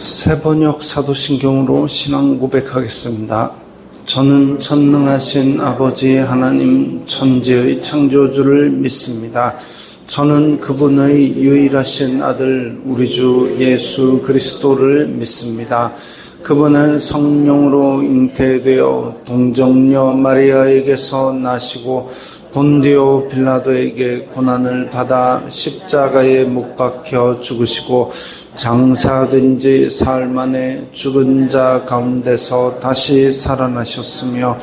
새번역 사도신경으로 신앙 고백하겠습니다. 저는 전능하신 아버지 하나님 천지의 창조주를 믿습니다. 저는 그분의 유일하신 아들 우리 주 예수 그리스도를 믿습니다. 그분은 성령으로 잉태되어 동정녀 마리아에게서 나시고 본디오 빌라도에게 고난을 받아 십자가에 못 박혀 죽으시고 장사된 지 사흘 만에 죽은 자 가운데서 다시 살아나셨으며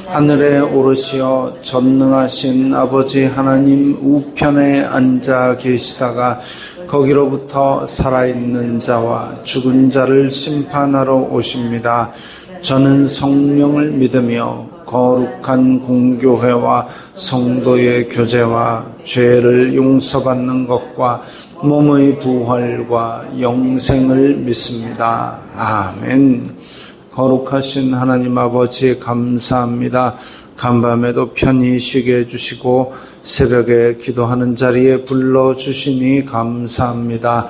하늘에 오르시어 전능하신 아버지 하나님 우편에 앉아 계시다가 거기로부터 살아있는 자와 죽은 자를 심판하러 오십니다. 저는 성령을 믿으며 거룩한 공교회와 성도의 교제와 죄를 용서받는 것과 몸의 부활과 영생을 믿습니다. 아멘. 거룩하신 하나님 아버지 감사합니다. 간밤에도 편히 쉬게 해주시고 새벽에 기도하는 자리에 불러주시니 감사합니다.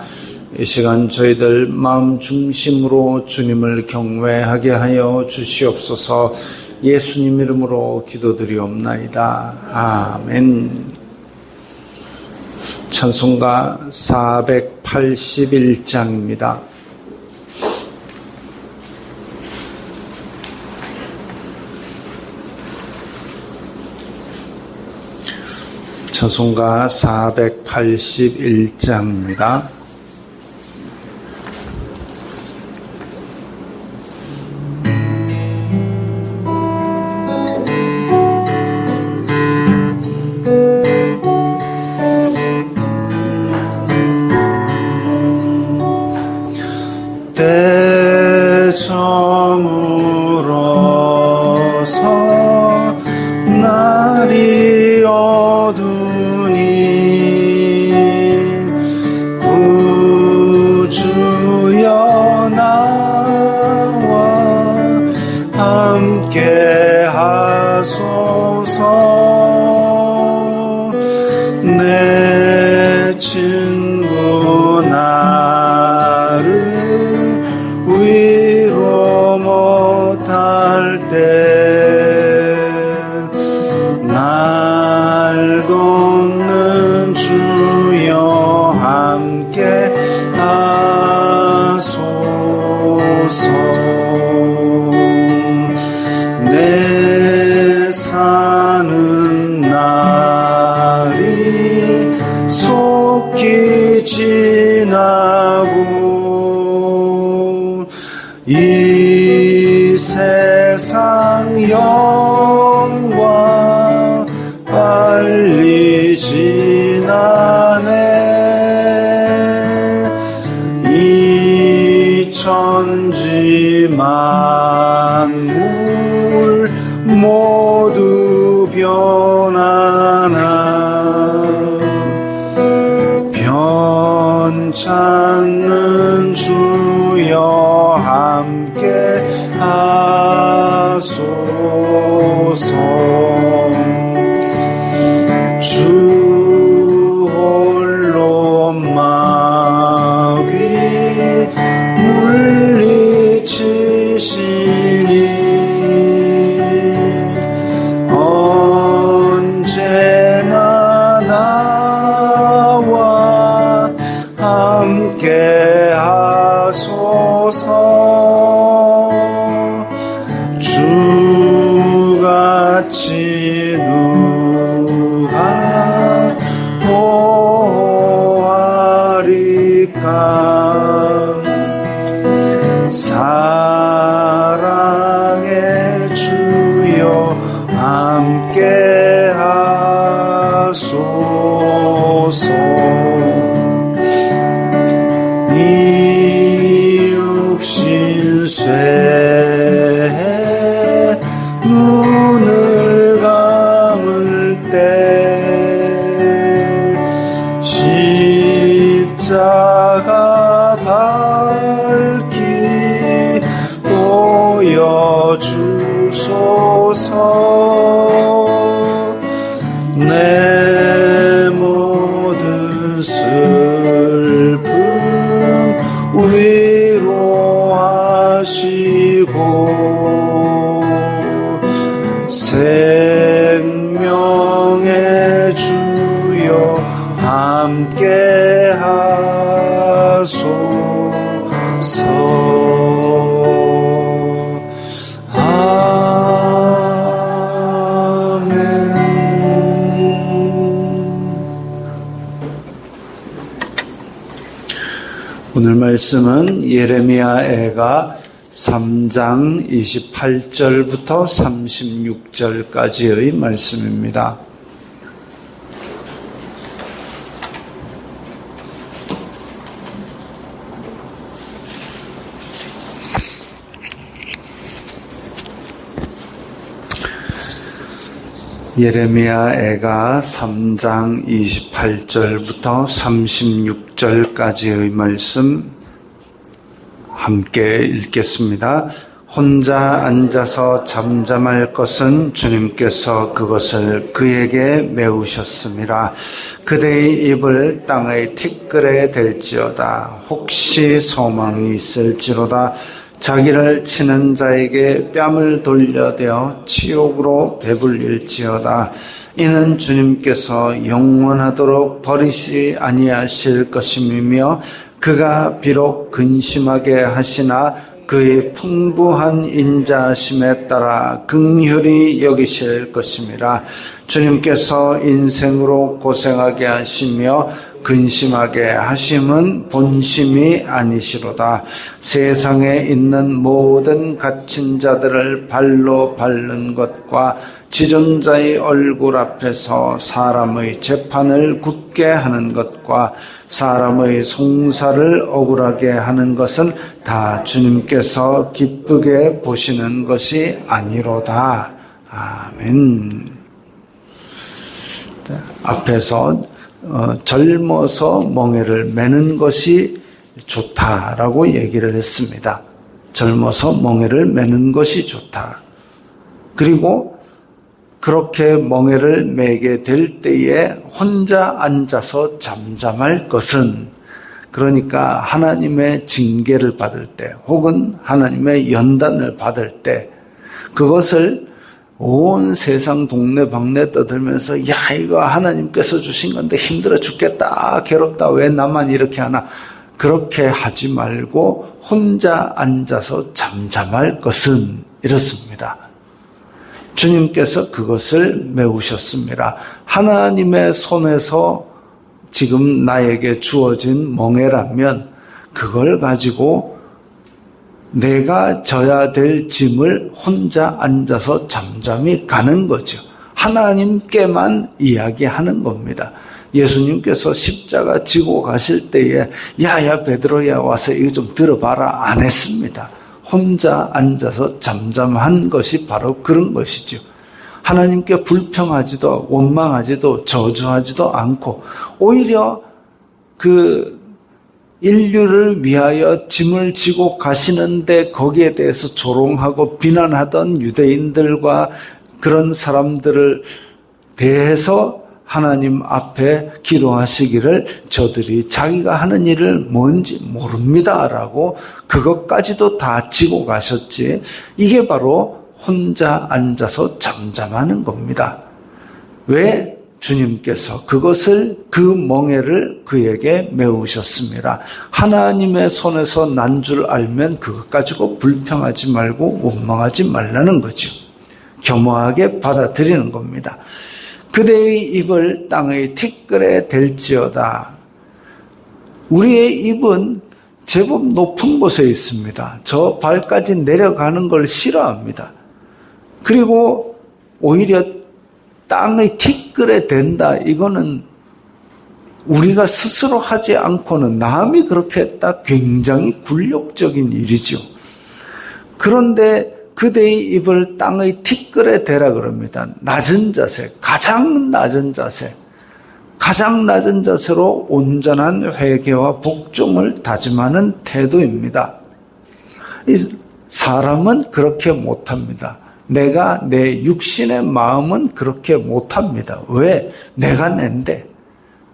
이 시간 저희들 마음 중심으로 주님을 경외하게 하여 주시옵소서. 예수님 이름으로 기도드리옵나이다. 아멘. 찬송가 481장입니다. 찬송가 481장입니다. 때저물어서 날이 어두니 구주여 나와 함께 하소서. 내 친구 나를 위로 못할 때 날 돕는 주여 함께 하소서. 내 사는 날이 속히 지나고 이 세상 영광 빨리 지나네. 이 천지 만물 모두 변하나 변찮는 주여 함께 하소서. 주 홀로 마귀 물리치시니 언제나 나와 함께 하소서. 주같이 누가 보호하리까. 사랑의 주여 함께 하소서. 이 육신 쇠 눈을 감을 때 십자가 밝히 보여주소서. 내 모든 슬픔 위로 주여 함께 하소서. 오늘 말씀은 예레미야애가 3장 28절부터 36절까지의 말씀입니다. 예레미야애가 3장 28절부터 36절까지의 말씀 함께 읽겠습니다. 혼자 앉아서 잠잠할 것은 주님께서 그것을 그에게 메우셨음이라. 그대의 입을 땅의 티끌에 댈지어다. 혹시 소망이 있을지로다. 자기를 치는 자에게 뺨을 돌려대어 치욕으로 배불릴지어다. 이는 주님께서 영원하도록 버리시 아니하실 것임이며 그가 비록 근심하게 하시나 그의 풍부한 인자하심에 따라 긍휼히 여기실 것임이라. 주님께서 인생으로 고생하게 하시며 근심하게 하심은 본심이 아니시로다. 세상에 있는 모든 갇힌 자들을 발로 밟는 것과 지존자의 얼굴 앞에서 사람의 재판을 굳게 하는 것과 사람의 송사를 억울하게 하는 것은 다 주님께서 기쁘게 보시는 것이 아니로다. 아멘. 앞에서 젊어서 멍에를 매는 것이 좋다라고 얘기를 했습니다. 젊어서 멍에를 매는 것이 좋다. 그리고 그렇게 멍에를 매게 될 때에 혼자 앉아서 잠잠할 것은, 그러니까 하나님의 징계를 받을 때 혹은 하나님의 연단을 받을 때 그것을 온 세상 동네방네 떠들면서 야 이거 하나님께서 주신 건데 힘들어 죽겠다, 괴롭다, 왜 나만 이렇게 하나, 그렇게 하지 말고 혼자 앉아서 잠잠할 것은 이렇습니다. 주님께서 그것을 메우셨습니다. 하나님의 손에서 지금 나에게 주어진 멍에라면 그걸 가지고 내가 져야 될 짐을 혼자 앉아서 잠잠히 가는 거죠. 하나님께만 이야기하는 겁니다. 예수님께서 십자가 지고 가실 때에 야야 베드로야 와서 이거 좀 들어봐라 안 했습니다. 혼자 앉아서 잠잠한 것이 바로 그런 것이죠. 하나님께 불평하지도 원망하지도 저주하지도 않고 오히려 그 인류를 위하여 짐을 지고 가시는데 거기에 대해서 조롱하고 비난하던 유대인들과 그런 사람들을 대해서 하나님 앞에 기도하시기를 저들이 자기가 하는 일을 뭔지 모릅니다라고 그것까지도 다 지고 가셨지. 이게 바로 혼자 앉아서 잠잠하는 겁니다. 왜? 주님께서 그것을, 그 멍에를 그에게 메우셨습니다. 하나님의 손에서 난 줄 알면 그것 가지고 불평하지 말고 원망하지 말라는 거죠. 겸허하게 받아들이는 겁니다. 그대의 입을 땅의 티끌에 댈지어다. 우리의 입은 제법 높은 곳에 있습니다. 저 발까지 내려가는 걸 싫어합니다. 그리고 오히려 땅의 티끌에 댄다. 이거는 우리가 스스로 하지 않고는 남이 그렇게 했다. 굉장히 굴욕적인 일이죠. 그런데 그대의 입을 땅의 티끌에 대라 그럽니다. 낮은 자세, 가장 낮은 자세, 가장 낮은 자세로 온전한 회개와 복종을 다짐하는 태도입니다. 사람은 그렇게 못합니다. 내가 내 육신의 마음은 그렇게 못합니다. 왜? 내가 낸데.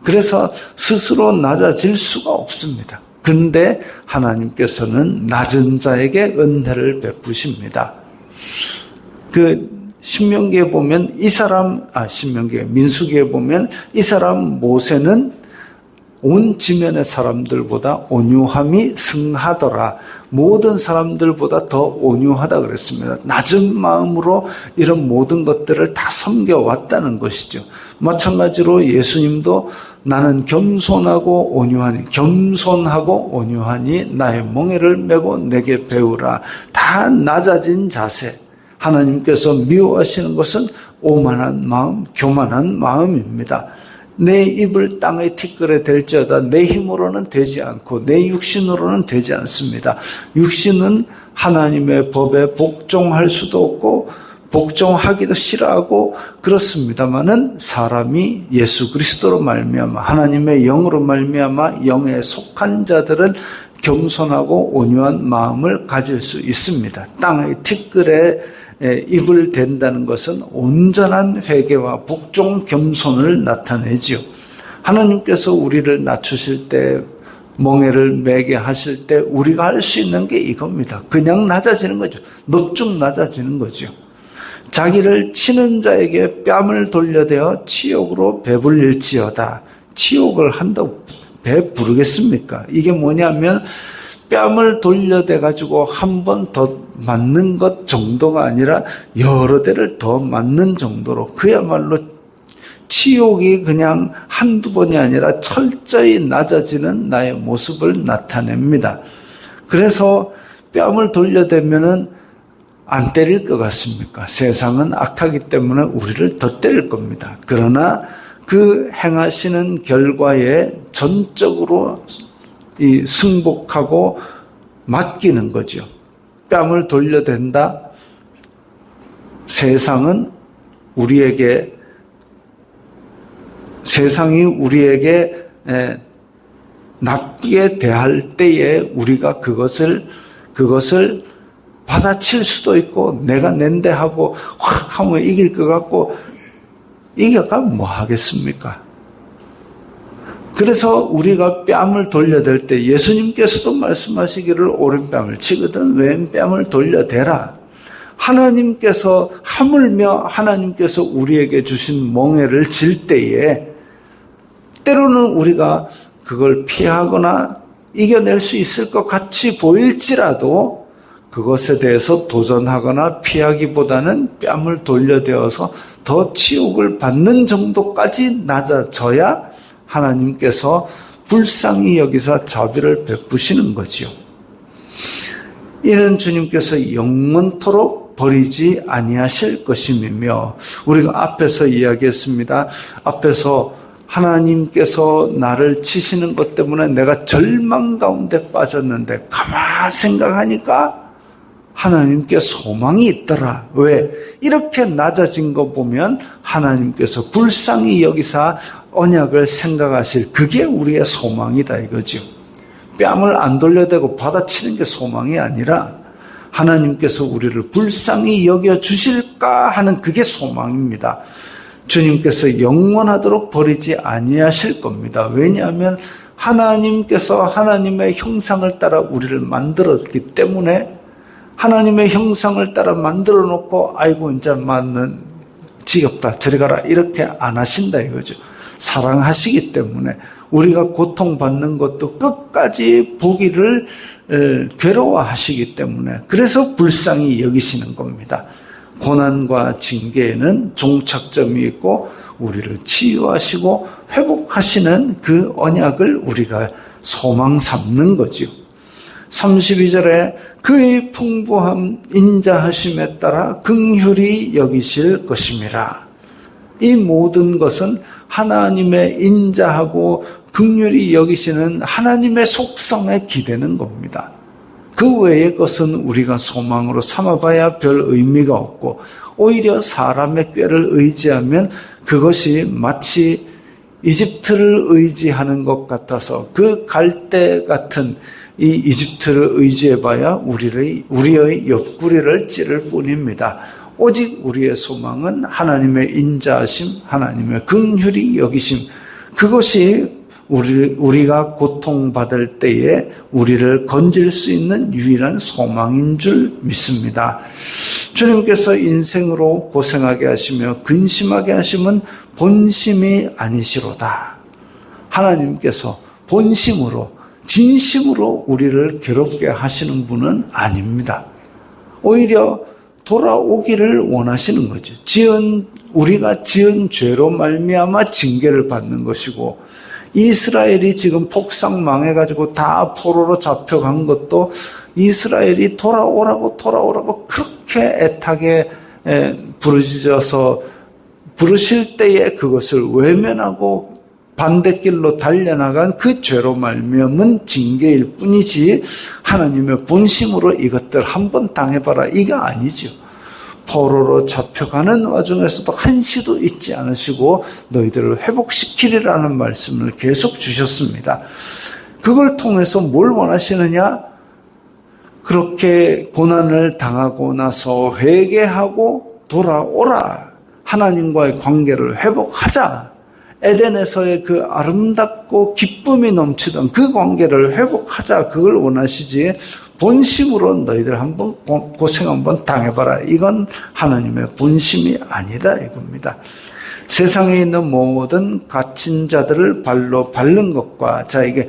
그래서 스스로 낮아질 수가 없습니다. 근데 하나님께서는 낮은 자에게 은혜를 베푸십니다. 그 신명기에 보면 민수기에 보면 이 사람 모세는 온 지면의 사람들보다 온유함이 승하더라. 모든 사람들보다 더 온유하다 그랬습니다. 낮은 마음으로 이런 모든 것들을 다 섬겨왔다는 것이죠. 마찬가지로 예수님도 나는 겸손하고 온유하니 나의 멍에를 메고 내게 배우라. 다 낮아진 자세. 하나님께서 미워하시는 것은 오만한 마음, 교만한 마음입니다. 내 입을 땅의 티끌에 댈지어다 내 힘으로는 되지 않고 내 육신으로는 되지 않습니다. 육신은 하나님의 법에 복종할 수도 없고 복종하기도 싫어하고 그렇습니다마는 사람이 예수 그리스도로 말미암아 하나님의 영으로 말미암아 영에 속한 자들은 겸손하고 온유한 마음을 가질 수 있습니다. 땅의 티끌에 입을 댄다는 것은 온전한 회개와 복종 겸손을 나타내지요. 하나님께서 우리를 낮추실 때 멍에를 매게 하실 때 우리가 할 수 있는 게 이겁니다. 그냥 낮아지는 거죠. 넙죽 낮아지는 거죠. 자기를 치는 자에게 뺨을 돌려대어 치욕으로 배불릴지어다. 치욕을 한다고 배 부르겠습니까? 이게 뭐냐면 뺨을 돌려대 가지고 한 번 더 맞는 것 정도가 아니라 여러 대를 더 맞는 정도로 그야말로 치욕이 그냥 한두 번이 아니라 철저히 낮아지는 나의 모습을 나타냅니다. 그래서 뺨을 돌려대면은 안 때릴 것 같습니까? 세상은 악하기 때문에 우리를 더 때릴 겁니다. 그러나 그 행하시는 결과에 전적으로 승복하고 맡기는 거죠. 뺨을 돌려댄다. 세상이 우리에게 나쁘게 대할 때에 우리가 그것을 받아칠 수도 있고 내가 낸데 하고 확 하면 이길 것 같고 이겨가 뭐 하겠습니까? 그래서 우리가 뺨을 돌려댈 때 예수님께서도 말씀하시기를 오른뺨을 치거든 왼뺨을 돌려대라. 하나님께서 하물며 하나님께서 우리에게 주신 멍에를 질 때에 때로는 우리가 그걸 피하거나 이겨낼 수 있을 것 같이 보일지라도 그것에 대해서 도전하거나 피하기보다는 뺨을 돌려대어서 더 치욕을 받는 정도까지 낮아져야 하나님께서 불쌍히 여기사 자비를 베푸시는 거지요. 이는 주님께서 영원토록 버리지 아니하실 것임이며 우리가 앞에서 이야기했습니다. 앞에서 하나님께서 나를 치시는 것 때문에 내가 절망 가운데 빠졌는데 가만 생각하니까 하나님께 소망이 있더라. 왜? 이렇게 낮아진 거 보면 하나님께서 불쌍히 여기사 언약을 생각하실 그게 우리의 소망이다 이거죠. 뺨을 안 돌려대고 받아치는 게 소망이 아니라 하나님께서 우리를 불쌍히 여겨주실까 하는 그게 소망입니다. 주님께서 영원하도록 버리지 아니하실 겁니다. 왜냐하면 하나님께서 하나님의 형상을 따라 우리를 만들었기 때문에 하나님의 형상을 따라 만들어 놓고 아이고 이제 맞는 지겹다 저리 가라 이렇게 안 하신다 이거죠. 사랑하시기 때문에 우리가 고통받는 것도 끝까지 보기를 괴로워하시기 때문에 그래서 불쌍히 여기시는 겁니다. 고난과 징계에는 종착점이 있고 우리를 치유하시고 회복하시는 그 언약을 우리가 소망 삼는 거죠. 32절에 그의 풍부함 인자하심에 따라 긍휼히 여기실 것임이라. 이 모든 것은 하나님의 인자하고 긍휼히 여기시는 하나님의 속성에 기대는 겁니다. 그 외의 것은 우리가 소망으로 삼아봐야 별 의미가 없고 오히려 사람의 꾀를 의지하면 그것이 마치 이집트를 의지하는 것 같아서 그 갈대 같은 이 이집트를 의지해봐야 우리의 옆구리를 찌를 뿐입니다. 오직 우리의 소망은 하나님의 인자하심, 하나님의 긍휼히 여기심, 그것이 우리가 고통받을 때에 우리를 건질 수 있는 유일한 소망인 줄 믿습니다. 주님께서 인생으로 고생하게 하시며 근심하게 하심은 본심이 아니시로다. 하나님께서 본심으로 진심으로 우리를 괴롭게 하시는 분은 아닙니다. 오히려 돌아오기를 원하시는 거죠. 우리가 지은 죄로 말미암아 징계를 받는 것이고, 이스라엘이 지금 폭삭 망해가지고 다 포로로 잡혀간 것도 이스라엘이 돌아오라고 그렇게 애타게 부르짖어서 부르실 때에 그것을 외면하고 반대길로 달려나간 그 죄로 말미암은 징계일 뿐이지, 하나님의 본심으로 이것들 한번 당해봐라 이게 아니죠. 포로로 잡혀가는 와중에서도 한시도 잊지 않으시고 너희들을 회복시키리라는 말씀을 계속 주셨습니다. 그걸 통해서 뭘 원하시느냐? 그렇게 고난을 당하고 나서 회개하고 돌아오라. 하나님과의 관계를 회복하자. 에덴에서의 그 아름답고 기쁨이 넘치던 그 관계를 회복하자. 그걸 원하시지, 본심으로 너희들 한번 고생 한번 당해봐라, 이건 하나님의 본심이 아니다 이겁니다. 세상에 있는 모든 갇힌 자들을 발로 밟는 것과, 자, 이게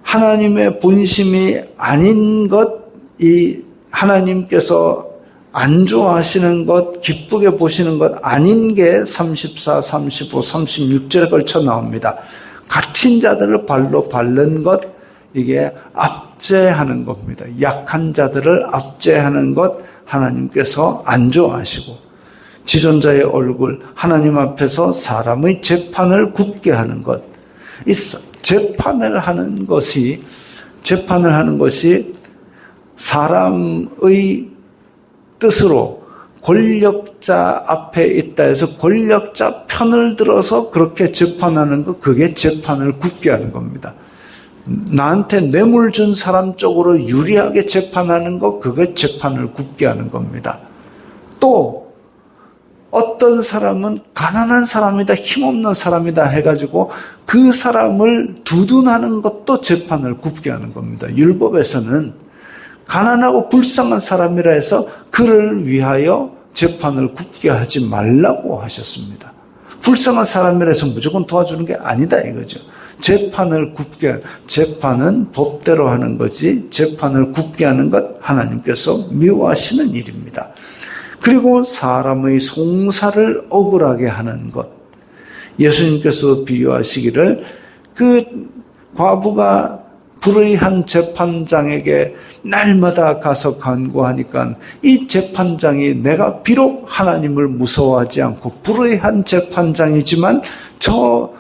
하나님의 본심이 아닌 것, 이 하나님께서 안 좋아하시는 것, 기쁘게 보시는 것 아닌 게 34, 35, 36절에 걸쳐 나옵니다. 갇힌 자들을 발로 밟는 것, 이게 압제하는 겁니다. 약한 자들을 압제하는 것 하나님께서 안 좋아하시고, 지존자의 얼굴, 하나님 앞에서 사람의 재판을 굽게 하는 것, 이 재판을 하는 것이 사람의 뜻으로 권력자 앞에 있다 해서 권력자 편을 들어서 그렇게 재판하는 것, 그게 재판을 굽게 하는 겁니다. 나한테 뇌물 준 사람 쪽으로 유리하게 재판하는 것, 그게 재판을 굽게 하는 겁니다. 또 어떤 사람은 가난한 사람이다, 힘없는 사람이다 해가지고 그 사람을 두둔하는 것도 재판을 굽게 하는 겁니다. 율법에서는 가난하고 불쌍한 사람이라 해서 그를 위하여 재판을 굽게 하지 말라고 하셨습니다. 불쌍한 사람이라 해서 무조건 도와주는 게 아니다 이거죠. 재판은 법대로 하는 거지, 재판을 굽게 하는 것 하나님께서 미워하시는 일입니다. 그리고 사람의 송사를 억울하게 하는 것, 예수님께서 비유하시기를, 그 과부가 불의한 재판장에게 날마다 가서 간구하니까 이 재판장이 내가 비록 하나님을 무서워하지 않고 불의한 재판장이지만 저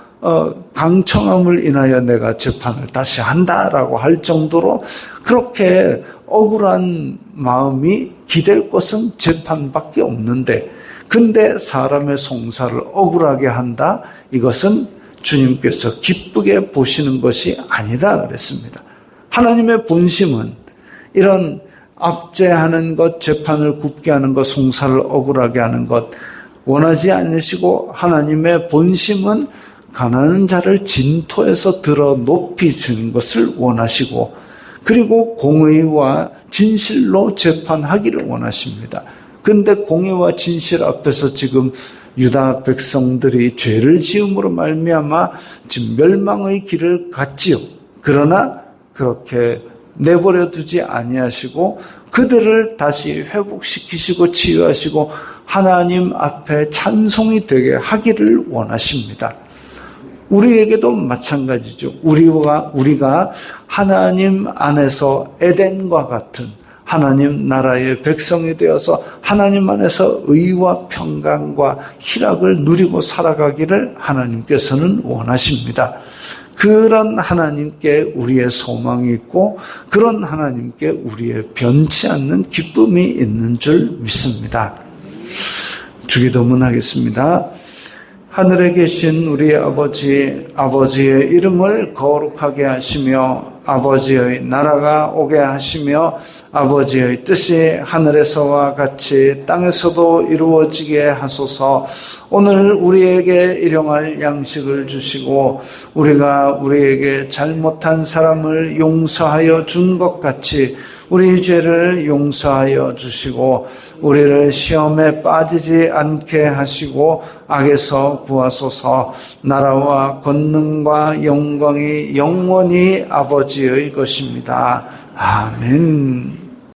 강청함을 인하여 내가 재판을 다시 한다라고 할 정도로 그렇게 억울한 마음이 기댈 것은 재판밖에 없는데, 근데 사람의 송사를 억울하게 한다, 이것은 주님께서 기쁘게 보시는 것이 아니다 그랬습니다. 하나님의 본심은 이런 압제하는 것, 재판을 굽게 하는 것, 송사를 억울하게 하는 것 원하지 않으시고, 하나님의 본심은 가난한 자를 진토에서 들어 높이시는 것을 원하시고, 그리고 공의와 진실로 재판하기를 원하십니다. 그런데 공의와 진실 앞에서 지금 유다 백성들이 죄를 지음으로 말미암아 지금 멸망의 길을 갔지요. 그러나 그렇게 내버려 두지 아니하시고 그들을 다시 회복시키시고 치유하시고 하나님 앞에 찬송이 되게 하기를 원하십니다. 우리에게도 마찬가지죠. 우리가 하나님 안에서 에덴과 같은 하나님 나라의 백성이 되어서 하나님 안에서 의와 평강과 희락을 누리고 살아가기를 하나님께서는 원하십니다. 그런 하나님께 우리의 소망이 있고 그런 하나님께 우리의 변치 않는 기쁨이 있는 줄 믿습니다. 주기도문 하겠습니다. 하늘에 계신 우리 아버지의 이름을 거룩하게 하시며 아버지의 나라가 오게 하시며 아버지의 뜻이 하늘에서와 같이 땅에서도 이루어지게 하소서. 오늘 우리에게 일용할 양식을 주시고 우리가 우리에게 잘못한 사람을 용서하여 준 것 같이 우리 죄를 용서하여 주시고 우리를 시험에 빠지지 않게 하시고 악에서 구하소서. 나라와 권능과 영광이 영원히 아버지의 것입니다. 아멘.